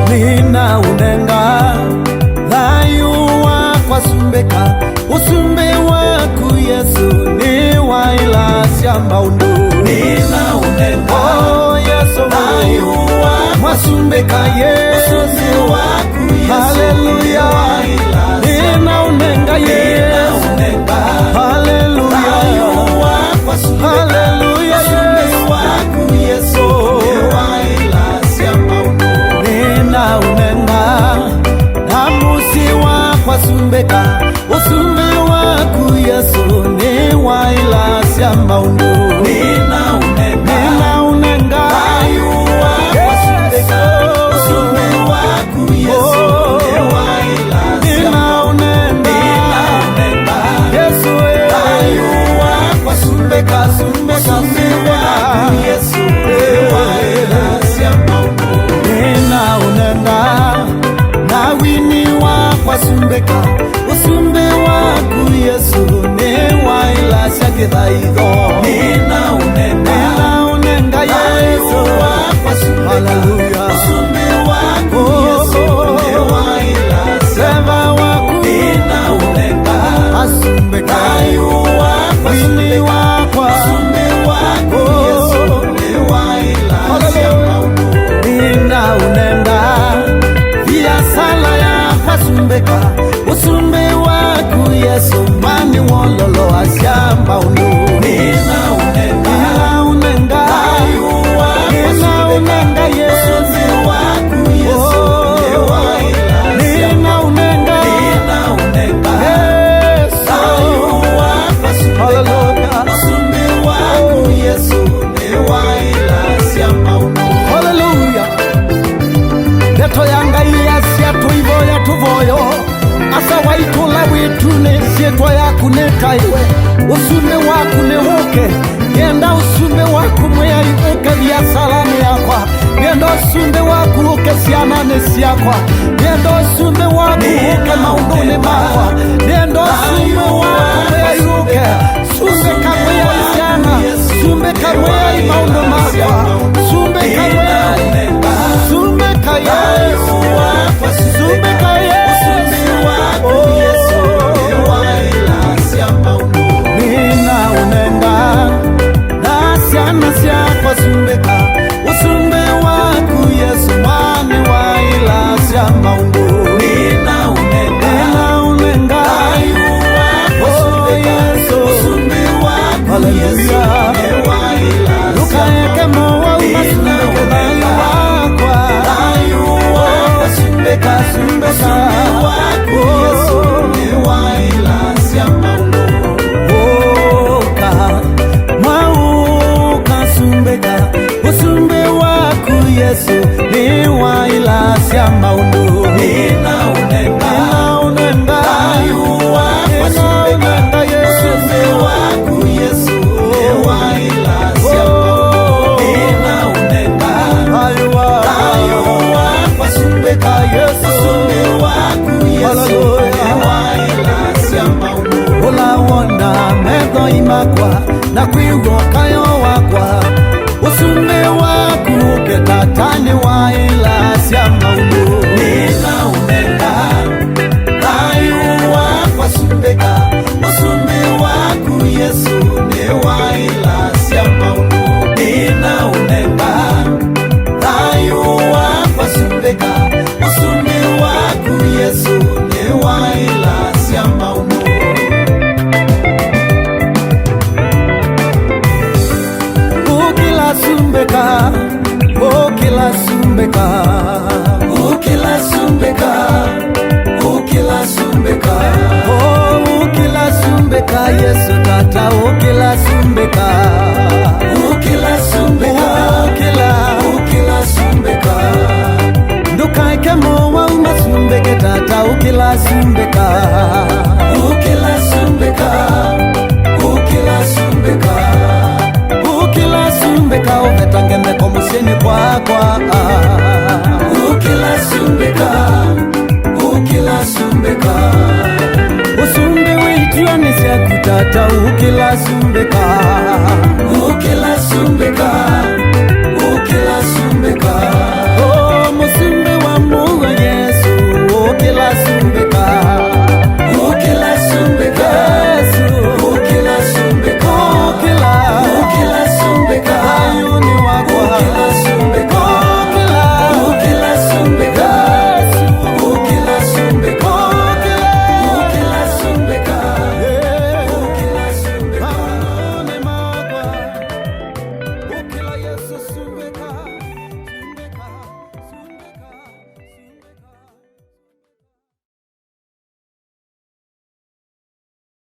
nina unenga thayu wakwa sumbeka usumbe waku Yesu ni wailasya maundu nina unenga Yesu thayu wakwa sumbeka Yesu usumbe waku Yesu haleluya nina unenga Yesu haleluya haleluya usumbe waku Yesu ni wailasya maundu nina unenga namusi wakwa sumbeka usumbe waku Yesu ni wailasya maundu nina unenga ayu wakwa sumbeka usumbe waku Yesu ni wailasya nina unenga Yesu ayu wakwa sumbeka usumbe waku Yesu ni wailasya maundu nina unenga nawini wakwa sumbeka usumbe waku Yesu ni wailasya kithaitho nina unenga Yesu wakwa sumbeka usumbe waku Yesu ni wailasya seva waku nina unenga asumbeka ayu wakwa wini wakwa usumbe waku Yesu ni wailasya maundu nina unenga via sala yakwa sumbeka usumbe waku Yesu mani wololo asya maundu nina unenga ayu wakwa sumbeka Yesu waku Yesu ni wailasya nina unenga Yesu ayu wakwa sumbeka usumbe waku Yesu ni wailasya maundu haleluya ndeto ya Ngai yasya tuivoya tuvoyo asa waitula witune syetwa yaku netaiwe usumbe waku nehuke yenda usumbe waku mweyai uke vya salamu yakwa yenda usumbe waku uke sianane syakwa yenda usumbe waku uke maundune makwa yenda usumbe waku mweyai uke sumbe kamweyai syana sumbe kamweyai maundu makwa sumbe kamweyai sumbe kayesu sumbe kayesu Yesu ni wailasya maundu nina unenga nasyana syakwa sumbeka usumbe waku Yesu mani wailasya maundu nina unenga ayu wakwa sumbeka usumbe waku Yesu ni wailasya lukaeke mowa umasumbeke thayu wakwa ayu wakwa sumbeka usumbe waku Yesu ni wailasya maundu mwauka sumbeka usumbe waku Yesu ni wailasya maundu nina unenga ayu wakwa sumbeka usumbe waku Yesu ni wailasya maundu nina unenga ayu wakwa sumbeka Yesu usumbe waku Yesu ni wailasya maundu ulawona metho imakwa na kwigwo kayo wakwa usumbe waku uketatani wailasya maundu nina unenga ayu wakwa sumbeka usumbe waku Yesu ni wailasya maundu nina unenga ayu wakwa sumbeka usumbe waku Yesu ni wailasya maundu ukila sumbeka ukila sumbeka ukila sumbeka ukila sumbeka ukila sumbeka Yesu tata ukila sumbeka ukila sumbeka ukila sumbeka ndukaike mowa umasumbeke tata ukila sumbeka ukila sumbeka ukila sumbeka ukila sumbeka uvetangene komusyeni kwakwa ukila sumbeka ukila sumbeka usumbe witio nisyaku tata ukila sumbeka